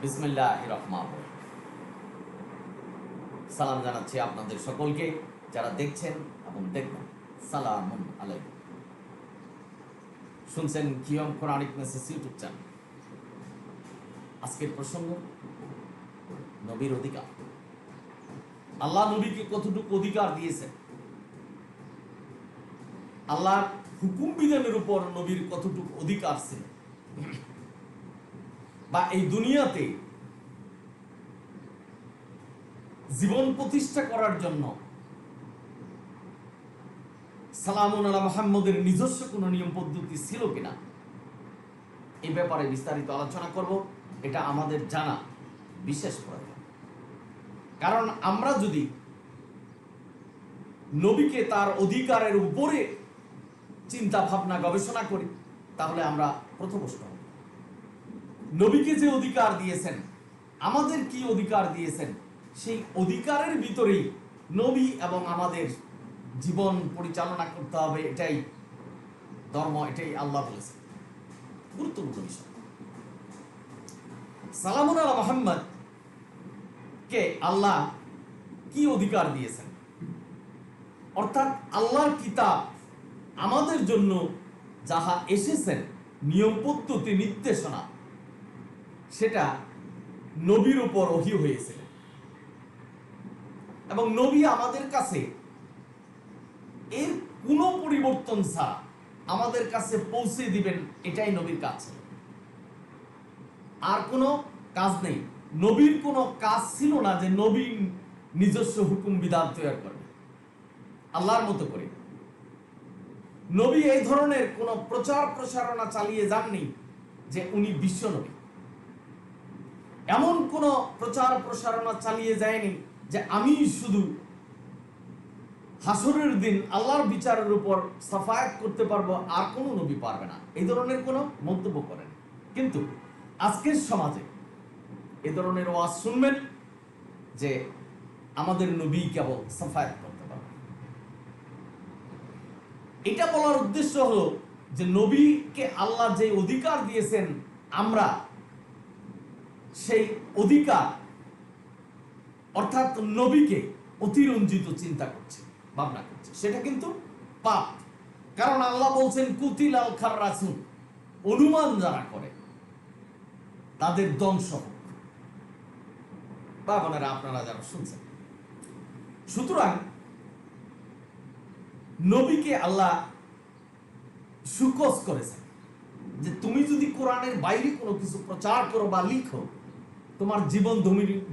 বিসমিল্লাহির রহমানির রহিম। সালাম জানাচ্ছি আপনাদের সকলকে, যারা দেখছেন এবং দেখবেন। সালামুন আলাইকুম। শুনছেন কিয়ম কোরআনিক মেসেজ ইউটিউব চ্যানেল। আজকের প্রসঙ্গ নবীর অধিকার। আল্লাহ নবীকে কতটুকু অধিকার দিয়েছেন, আল্লাহর হুকুম বিধানের উপর নবীর কতটুকু অধিকার ছিল, বা এই দুনিয়াতে জীবন প্রতিষ্ঠা করার জন্য সালামুন আলা মুহাম্মদের নিজস্ব কোনো নিয়ম পদ্ধতি ছিল কিনা, এই ব্যাপারে বিস্তারিত আলোচনা করব। এটা আমাদের জানা বিশেষ প্রয়োজন। কারণ আমরা যদি নবীকে তার অধিকারের উপরে চিন্তা ভাবনা গবেষণা করি, তাহলে আমরা পথভ্রষ্ট হব। নবীকে যে অধিকার দিয়েছেন, আমাদের কি অধিকার দিয়েছেন, সেই অধিকারের ভিতরেই নবী এবং আমাদের জীবন পরিচালনা করতে হবে। এটাই ধর্ম, এটাই আল্লাহ বলেছেন। গুরুত্বপূর্ণ বিষয়। সালামুন আলা মুহাম্মদ কে আল্লাহ কি অধিকার দিয়েছেন, অর্থাৎ আল্লাহর কিতাব আমাদের জন্য যাহা এসেছেন, নিয়ম পদ্ধতি নির্দেশনা, সেটা নবীর উপর ওহী হয়েছে এবং নবী আমাদের কাছে এর কোনো পরিবর্তন ছাড়া আমাদের কাছে পৌঁছে দিবেন। এটাই নবীর কাজ, আর কোনো কাজ নেই। নবীর কোনো কাজ ছিল না যে নবী নিজস্ব হুকুম বিধান তৈরি করবে আল্লাহর মতো করে। নবী এই ধরনের কোনো প্রচার প্রসারণা চালিয়ে যাননি যে উনি বিশ্ব নবী। এমন কোনো প্রচার প্রসারণা চালিয়ে যায়নি যে আমি শুধু হাসরের দিন আল্লাহর বিচারের উপর সাফায়াত করতে পারবো, আর কোনো নবী পারবে না। এই ধরনের কোনো মন্তব্য করেন। কিন্তু আজকের সমাজে এ ধরনের ওয়াজ শুনবেন যে আমাদের নবী কেবল সাফায়াত করতে পারবে। এটা বলার উদ্দেশ্য হলো যে নবীকে আল্লাহ যে অধিকার দিয়েছেন, আমরা সেই অধিকার অর্থাৎ নবীকে অতিরঞ্জিত চিন্তা করছি, ভাবনা করছি, সেটা কিন্তু পাপ। কারণ আল্লাহ বলছেন কুতিলাল খাররাসুন, অনুমান যারা করে তাদের ধ্বংস হোক। বা বোনেরা, আপনারা যারা শুনছেন, সুতরাং নবীকে আল্লাহ সুকস করেছেন যে তুমি যদি কোরআনের বাইরে কোনো কিছু প্রচার করো বা লিখো, তোমার জীবন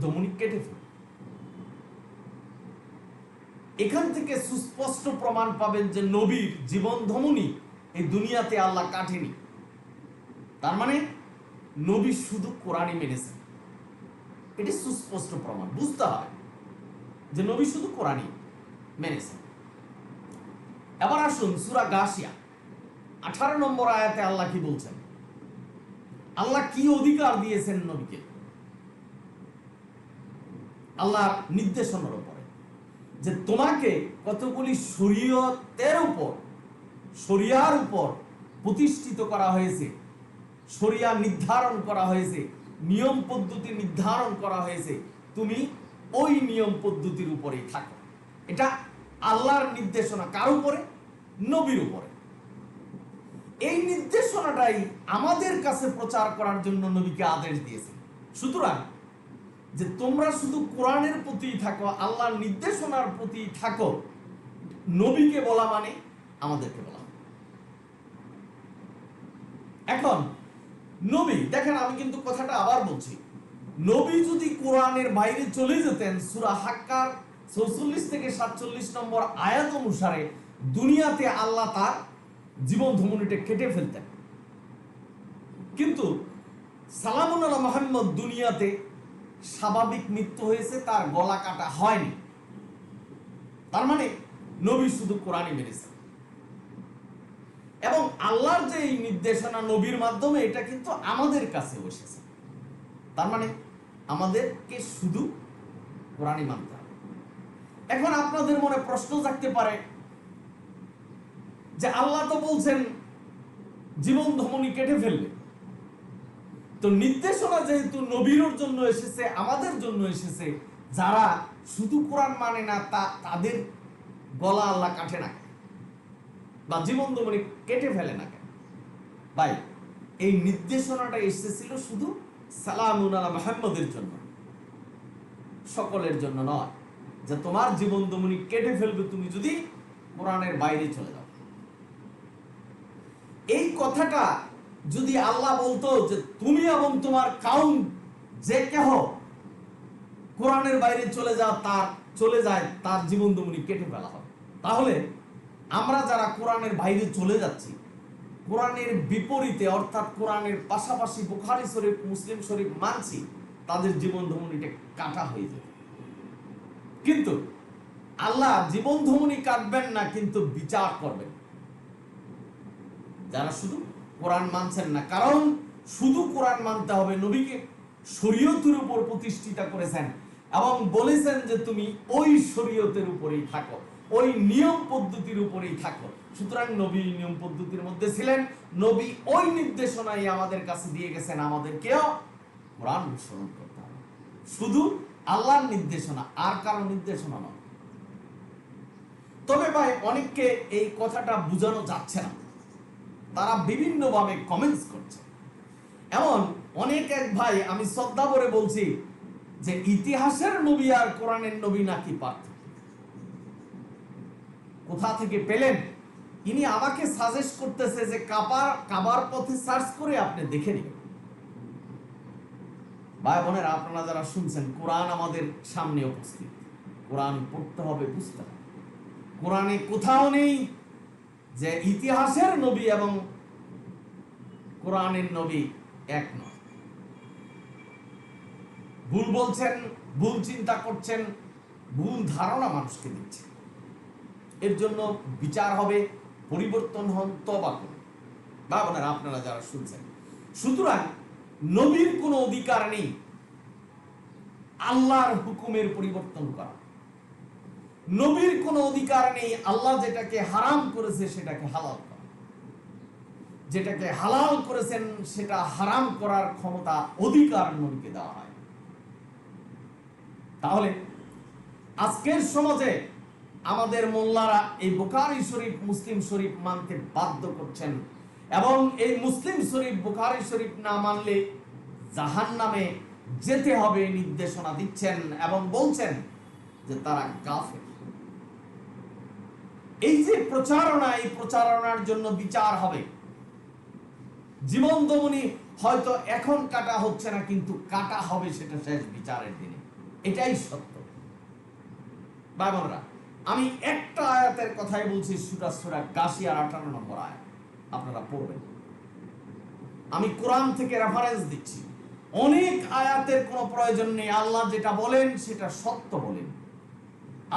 ধমনী কেটে ফেলো। এখান থেকে সুস্পষ্ট প্রমাণ পাবেন যে নবীর জীবন ধমনী এই দুনিয়াতে আল্লাহ কাটেনি। তার মানে নবী শুধু কোরআনই মেনেছেন, এটি সুস্পষ্ট প্রমাণ। বুঝতে হবে যে নবী শুধু কোরআনই মেনেছেন। এবার আসুন সূরা গাশিয়া 18 নম্বর আয়াতে আল্লাহ কি বলছেন, আল্লাহ কি অধিকার দিয়েছেন নবীকে আল্লাহর নির্দেশনার উপরে, যে তোমাকে কতগুলি শরিয়ার উপর প্রতিষ্ঠিত করা হয়েছে, শরিয়া নির্ধারণ করা হয়েছে, নিয়ম পদ্ধতি নির্ধারণ করা হয়েছে, তুমি ওই নিয়ম পদ্ধতির উপরেই থাকো। এটা আল্লাহর নির্দেশনা। কার উপরে? নবীর উপরে। এই নির্দেশনাটাই আমাদের কাছে প্রচার করার জন্য নবীকে আদেশ দিয়েছে। সুতরাং যে তোমরা শুধু কোরআনের প্রতি থাকো, আল্লাহর নির্দেশনার প্রতি থাকো, নবীকে বলা মানে আমাদেরকে বলা। এখন নবী, দেখেন আমি কিন্তু কথাটা আবার বলছি, নবী যদি কোরআনের বাইরে চলে যেতেন, সূরা হাক্কার 44 থেকে 47 নম্বর আয়াত অনুসারে দুনিয়াতে আল্লাহ তার জীবন ধমনীটা কেটে ফেলতেন। কিন্তু সালামুন আলা মুহাম্মদ দুনিয়াতে স্বাভাবিক মৃত্যু হয়েছে, তার গলা কাটা হয়নি। তার মানে নবী শুধু কোরআনই মেনেছেন এবং আল্লাহর যে এই নির্দেশনা নবীর মাধ্যমে, এটা কিন্তু আমাদের কাছে এসেছে। তার মানে আমাদেরকে শুধু কোরআনই মানতে হবে। এখন আপনাদের মনে প্রশ্ন জাগতে পারে যে আল্লাহ তো বলছেন জীবন ধমনী কেটে ফেলবে, তো নির্দেশনা যেহেতু নবীর জন্য এসেছে, আমাদের জন্য এসেছে, যারা শুধু কোরআন মানে না তাদের গলা আল্লাহ কাটে না বা জীবন দমনে কেটে ফেলে না কেন ভাই? এই নির্দেশনাটা এসেছিল শুধু সালামুন আলা মুহাম্মদের জন্য, সকলের জন্য নয় যে তোমার জীবন দমনি কেটে ফেলবে তুমি যদি কোরআনের বাইরে চলে যাও। এই কথাটা যদি আল্লাহ বলতো যে তুমি এবং তোমার কাউম যে কেহ কোরআনের বাইরে চলে যায় তার জীবন দমনি কেটে ফেলা হবে, তাহলে আমরা যারা কোরআনের বাইরে চলে যাচ্ছি, কোরআনের বিপরীতে অর্থাৎ কোরআনের পাশাপাশি বুখারী শরীফ মুসলিম শরীফ মানছি, তাদের জীবন ধমনীটা কাটা হয়ে যাবে। কিন্তু আল্লাহ জীবন ধমনী কাটবেন না, কিন্তু বিচার করবেন যারা শুধু কোরআন মানছেন না। কারণ শুধু কোরআন মানতে হবে, নবীকে শরীয়তের উপর প্রতিষ্ঠিত করেছেন এবং বলেছেন যে তুমি ওই শরীয়তের উপরেই থাকো, ওই নিয়ম পদ্ধতির উপরেই থাকো। সুতরাং নবী নিয়ম পদ্ধতির মধ্যে ছিলেন, নবী ওই নির্দেশনাই আমাদের কাছে দিয়ে গেছেন, আমাদেরকেও কোরআন অনুসরণ করতে হবে। শুধু আল্লাহর নির্দেশনা, আর কারো নির্দেশনা নয়। তবে ভাই অনেককে এই কথাটা বোঝানো যাচ্ছে না, তারা বিভিন্নভাবে কমেন্টস করছে। এমন অনেক এক ভাই, আমি শ্রদ্ধা করে বলছি যে ইতিহাসের নবী আর কোরআনের নবী নাকি পার্থক্য। কোথা থেকে পেলেন? ইনি আমাকে সাজেস্ট করতেছে যে কাবার পথে সার্চ করে আপনি দেখে নিন। ভাই বোনেরা, আপনারা যারা শুনছেন, কোরআন আমাদের সামনে উপস্থিত, কোরআন পড়তে হবে, বুঝতে হবে। কোরআনে কোথাও নেই যে ইতিহাসের নবী এবং কোরআনের নবী এক নয়। ভুল বলছেন, ভুল চিন্তা করছেন, ভুল ধারণা মানুষকে দিচ্ছে। এর জন্য বিচার হবে, পরিবর্তন হন, তওবা করুন। ভাই বোনেরা, আপনারা যারা শুনছেন, সুতরাং নবীর কোনো অধিকার নেই আল্লাহর হুকুমের পরিবর্তন করা। নবীর কোনো অধিকার নেই আল্লাহ যেটাকে হারাম করেছে সেটাকে হালাল করা, যেটাকে হালাল করেছেন সেটা হারাম করার ক্ষমতা, অধিকার নবীকে দেওয়া হয়। তাহলে আজকের সমাজে আমাদের মোল্লারা এই বুখারী শরীফ মুসলিম শরীফ মানতে বাধ্য করছেন এবং এই মুসলিম শরীফ বুখারী শরীফ না মানলে জাহান্নামে যেতে হবে নির্দেশনা দিচ্ছেন এবং বলছেন যে তারা কাফের। এই যে প্রচারণা, এই প্রচারণার জন্য বিচার হবে। জীবন দমনী হয়তো এখন কাটা হচ্ছে না, কিন্তু কাটা হবে সেটা শেষ বিচারের দিনে, এটাই সত্য। ভাই বোনেরা, আমি একটা আয়াতের কথাই বলছি, সূরা গাশিয়ার 18 নম্বর আয়াত, আপনারা পড়বেন। আমি কোরআন থেকে রেফারেন্স দিচ্ছি, অনেক আয়াতের কোনো প্রয়োজন নেই। আল্লাহ যেটা বলেন সেটা সত্য বলেন,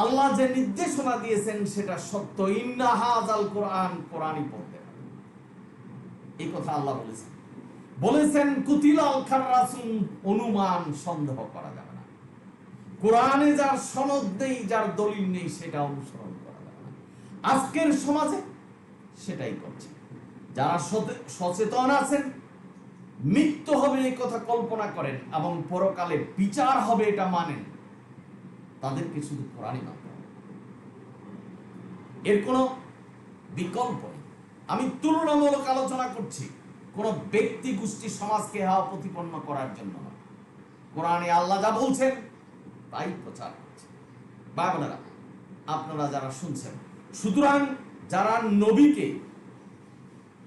আল্লাহ যে নির্দেশনা দিয়েছেন সেটা সত্য। ইন্না হাযাল কোরআন, কোরআনই পড়তে হবে, এই কথা আল্লাহ বলেছেন। কুতিলাল খাররাসুন, অনুমান সন্দেহ করা যাবে না। কোরআনে যার সনদ নেই, যার দলিল নেই, সেটা অনুসরণ করা যাবে না। আজকের সমাজে সেটাই করছে। যারা সচেতন আছেন, মৃত্যু হবে এই কথা কল্পনা করেন এবং পরকালে বিচার হবে এটা মানেন, তাদেরকে শুধু কোরআনই মানতে হবে, এর কোনো বিকল্প নেই। আমি তুলনামূলক আলোচনা করছি, কোন ব্যক্তি গোষ্ঠী সমাজকে হাওয়া প্রতিপন্ন করার জন্য না। কোরআনে আল্লাহ যা বলছেন তাই প্রচার করছে। ভাই বোনেরা, আপনারা যারা শুনছেন, সুতরাং যারা নবীকে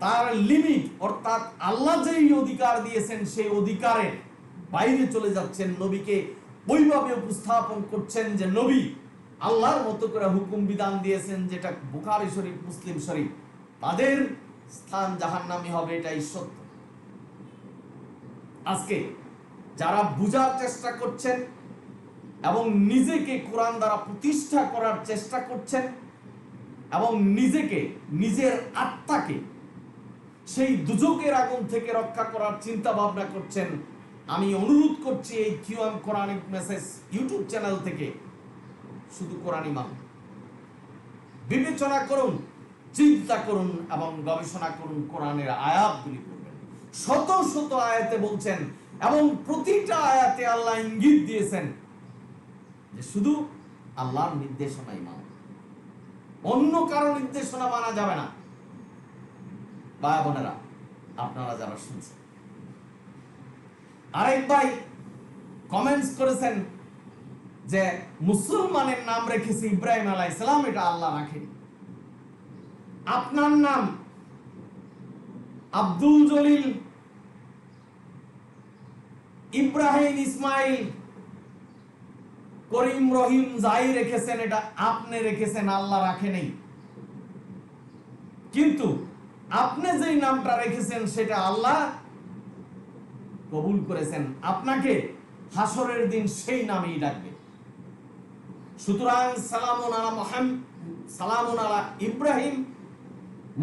তার লিমিট অর্থাৎ আল্লাহ যেই অধিকার দিয়েছেন সেই অধিকারের বাইরে চলে যাচ্ছেন, নবীকে ওইভাবে উপস্থাপন করছেন যে নবী আল্লাহর মতো করে হুকুম বিধান দিয়েছেন, যেটা বুখারী শরীফ মুসলিম শরীফ, তাদের স্থান জাহান্নামী হবে, এটাই সত্য। আজকে যারা বুঝার চেষ্টা করছেন এবং নিজেকে কোরআন দ্বারা প্রতিষ্ঠা করার চেষ্টা করছেন এবং নিজেকে, নিজের আত্মাকে সেই দুজকের আগুন থেকে রক্ষা করার চিন্তা ভাবনা করছেন, আমি অনুরোধ করছি এই QM Quranic message YouTube channel থেকে শুধু কোরআনই মানুন, বিবেচনা করুন, চিন্তা করুন এবং গবেষণা করুন, কোরআনের আয়াতগুলি পড়বেন, শত শত আয়াতে বলছেন, এবং প্রতিটা আয়াতে আল্লাহ ইঙ্গিত দিয়েছেন যে শুধু আল্লাহর নির্দেশনাই মানো, অন্য কারো নির্দেশনা মানা যাবে না। ভাই বোনেরা, আপনারা যারা শুনছেন, আরেক ভাই কমেন্টস করেছেন যে মুসলমানের নাম রেখেছে ইব্রাহিম আলাইহিস সালাম, এটা আল্লাহ রাখেনি। আপনার নাম আব্দুল জলিল, ইব্রাহিম, ইসমাইল, করিম, রহিম যাই রেখেছেন এটা আপনি রেখেছেন, আল্লাহ রাখেনি। কিন্তু আপনি যেই নামটা রেখেছেন সেটা আল্লাহ কবুল করেছেন, আপনাকে হাসরের দিন সেই নামেই ডাকবে। সুতরাং সালামুন আলা মুহাম্মদ, সালামুন আলা ইব্রাহিম,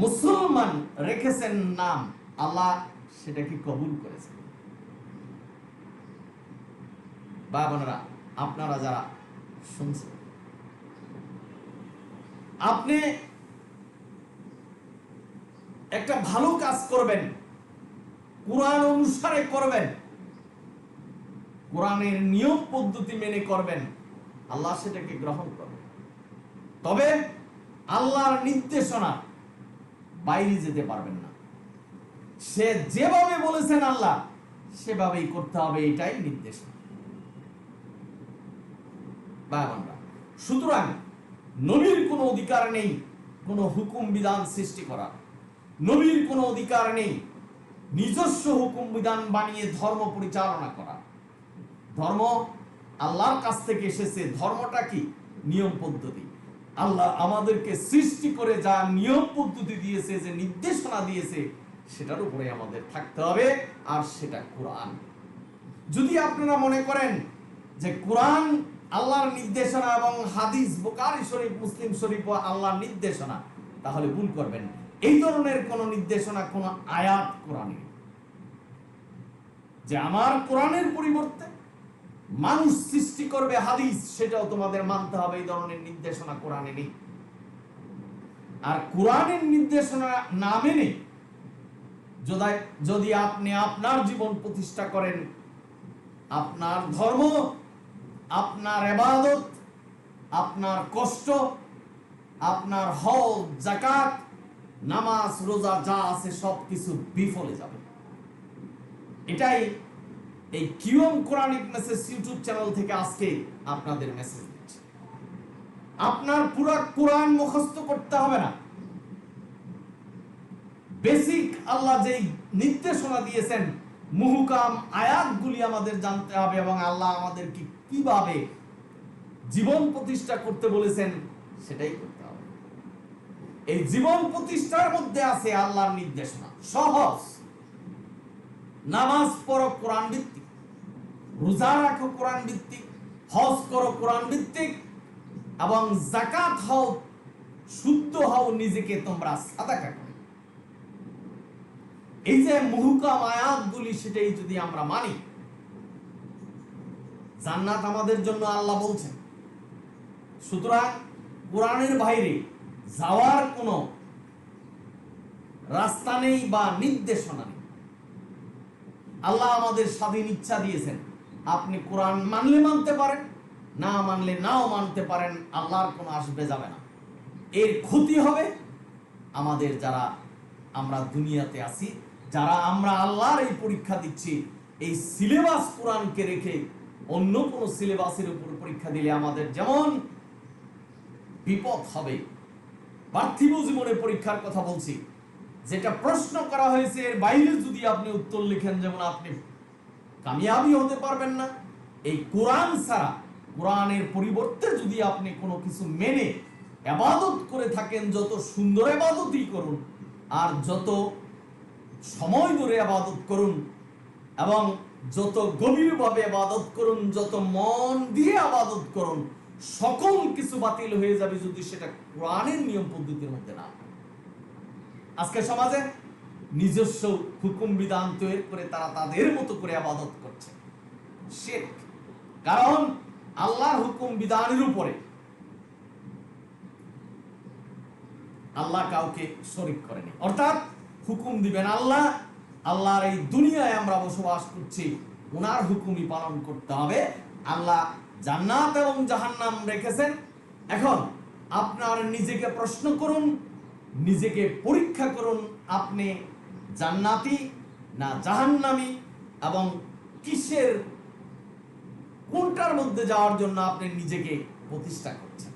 মুসলমান রেখেছেন নাম, আল্লাহ সেটাকে কবুল করেছেন। ভাই বোনেরা, আপনারা যারা শুনছেন, আপনি একটা ভালো কাজ করবেন, কোরআন অনুসারে করবেন, কোরআনের নিয়ম পদ্ধতি মেনে করবেন, আল্লাহ সেটাকে গ্রহণ করবেন। তবে আল্লাহর নির্দেশনা বাইরে যেতে পারবেন না। সে যেভাবে বলেছেন আল্লাহ সেভাবেই করতে হবে, এটাই নির্দেশনা। সুতরাং নবীর কোনো অধিকার নেই কোনো হুকুম বিধান সৃষ্টি করার, নবীর কোনো অধিকার নেই নিজস্ব হুকুম বিধান বানিয়ে ধর্ম পরিচালনা করা। ধর্ম আল্লাহর কাছ থেকে এসেছে। ধর্মটা কি? নিয়ম পদ্ধতি। আল্লাহ আমাদেরকে সৃষ্টি করে যা নিয়ম পদ্ধতি দিয়েছে, যে নির্দেশনা দিয়েছে, সেটার উপরে আমাদের থাকতে হবে, আর সেটা কোরআন। যদি আপনারা মনে করেন যে কোরআন আল্লাহর নির্দেশনা এবং হাদিস বুখারী শরীফ, মুসলিম শরীফ আল্লাহর নির্দেশনা, তাহলে ভুল করবেন। এই ধরনের কোন নির্দেশনা, কোন আয়াত কোরআনে, যে আমার কোরআনের পরিবর্তে মানুষ সৃষ্টি করবে হাদিস, সেটাও তোমাদের মানতে হবে, এই ধরনের নির্দেশনা কোরআনে নেই। আর কোরআনের নির্দেশনা না মেনে যদি আপনি আপনার জীবন প্রতিষ্ঠা করেন, আপনার ধর্ম, আপনার ইবাদত, আপনার কষ্ট, আপনার হজ, যাকাত, নামাজ, রোজা যা আছে সবকিছু বিফলে যাবে। এটাই এই QM Quranic message YouTube channel থেকে আজকে আপনাদের মেসেজ দিচ্ছি। আপনার পুরো কোরআন মুখস্থ করতে হবে না। বেসিক আল্লাহ যেই নির্দেশনা দিয়েছেন, মুহকাম আয়াতগুলি আমাদের জানতে হবে, এবং আল্লাহ আমাদেরকে কিভাবে জীবন প্রতিষ্ঠা করতে বলেছেন সেটাই করতে হবে। এই জীবন প্রতিষ্ঠার মধ্যে আছে আল্লাহর নির্দেশনা। সহজ, নামাজ পড়ো কোরআন ভিত্তিক, রোজা রাখো কোরআন ভিত্তিক, হজ করো কোরআন ভিত্তিক, এবং যাকাত হও, শুদ্ধ হও, নিজেকে তোমরা সাদাকা করো। এই যে মুহকাম আয়াতগুলি, সেটাই যদি আমরা মানি, জান্নাত আমাদের জন্য আল্লাহ বলছেন। সুতরাং কোরআনের বাইরে যাওয়ার কোনো রাস্তা নেই বা নির্দেশনা নেই। আল্লাহ আমাদের স্বাধীন ইচ্ছা দিয়েছেন। আপনি কোরআন মানলে মানতে পারেন, না মানলে নাও মানতে পারেন, আল্লাহর কোনো আসবে যাবে না। এর ক্ষতি হবে আমাদের, যারা আমরা দুনিয়াতে আছি, যারা আমরা আল্লাহর এই পরীক্ষা দিচ্ছি, এই সিলেবাস কোরআনকে রেখে অন্য কোনো সিলেবাসের উপর পরীক্ষা দিলে আমাদের যেমন বিপদ হবে। পার্থিব জীবনে পরীক্ষার কথা বলছি, যেটা প্রশ্ন করা হয়েছে এর বাইরে যদি আপনি উত্তর লিখেন, যেমন আপনি কামিয়াবি হতে পারবেন না। এই কোরআন ছাড়া, কোরআনের পরিবর্তে যদি আপনি কোনো কিছু মেনে ইবাদত করে থাকেন, যত সুন্দর ইবাদতই করুন, আর যত সময় ধরে ইবাদত করুন, এবং যত গভীরভাবে ইবাদত করুন, যত মন দিয়ে ইবাদত করুন, সকল কিছু বাতিল হয়ে যাবে যদি সেটা কোরআনের নিয়ম পদ্ধতির মধ্যে না। আজকে সমাজে নিজস্ব হুকুম বিধান তৈরি করে তারা তাদের মতো করে ইবাদত করছে, শিরক। কারণ আল্লাহর হুকুম বিধানের উপরে আল্লাহ কাউকে শরীক করেনি। অর্থাৎ হুকুম দিবেন আল্লাহ, আল্লাহর এই দুনিয়ায় আমরা বসবাস করছি, ওনার হুকুমই পালন করতে হবে। আল্লাহ জান্নাত এবং জাহান্নাম রেখেছেন। এখন আপনার নিজেকে প্রশ্ন করুন, নিজেকে পরীক্ষা করুন, আপনি জান্নাতি না জাহান্নামী, এবং কিসের কোনটার মধ্যে যাওয়ার জন্য আপনি নিজেকে প্রতিষ্ঠা করছেন।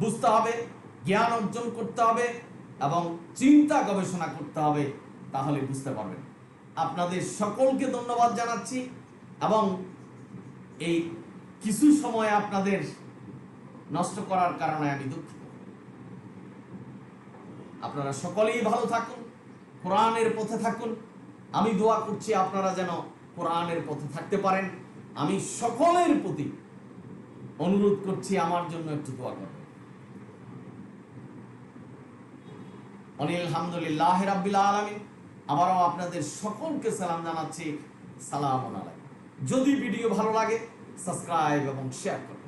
বুঝতে হবে, জ্ঞান অর্জন করতে হবে এবং চিন্তা গবেষণা করতে হবে, তাহলে বুঝতে পারবেন। আপনাদের সকলকে ধন্যবাদ জানাচ্ছি এবং এই কিছু সময় আপনাদের নষ্ট করার কারণে আমি দুঃখিত। আপনারা সকলেই ভালো থাকুন, কোরআনের পথে থাকুন। আমি দোয়া করছি আপনারা যেন কোরআনের পথে থাকতে পারেন। আমি সকলের প্রতি অনুরোধ করছি আমার জন্য একটু দোয়া করবেন। আলহামদুলিল্লাহ রাব্বিল আলামিন। আবারও আপনাদের সকলকে সালাম জানাচ্ছি। সালামুন আলাইকুম। যদি ভিডিও ভালো লাগে সাবস্ক্রাইব এবং শেয়ার করুন।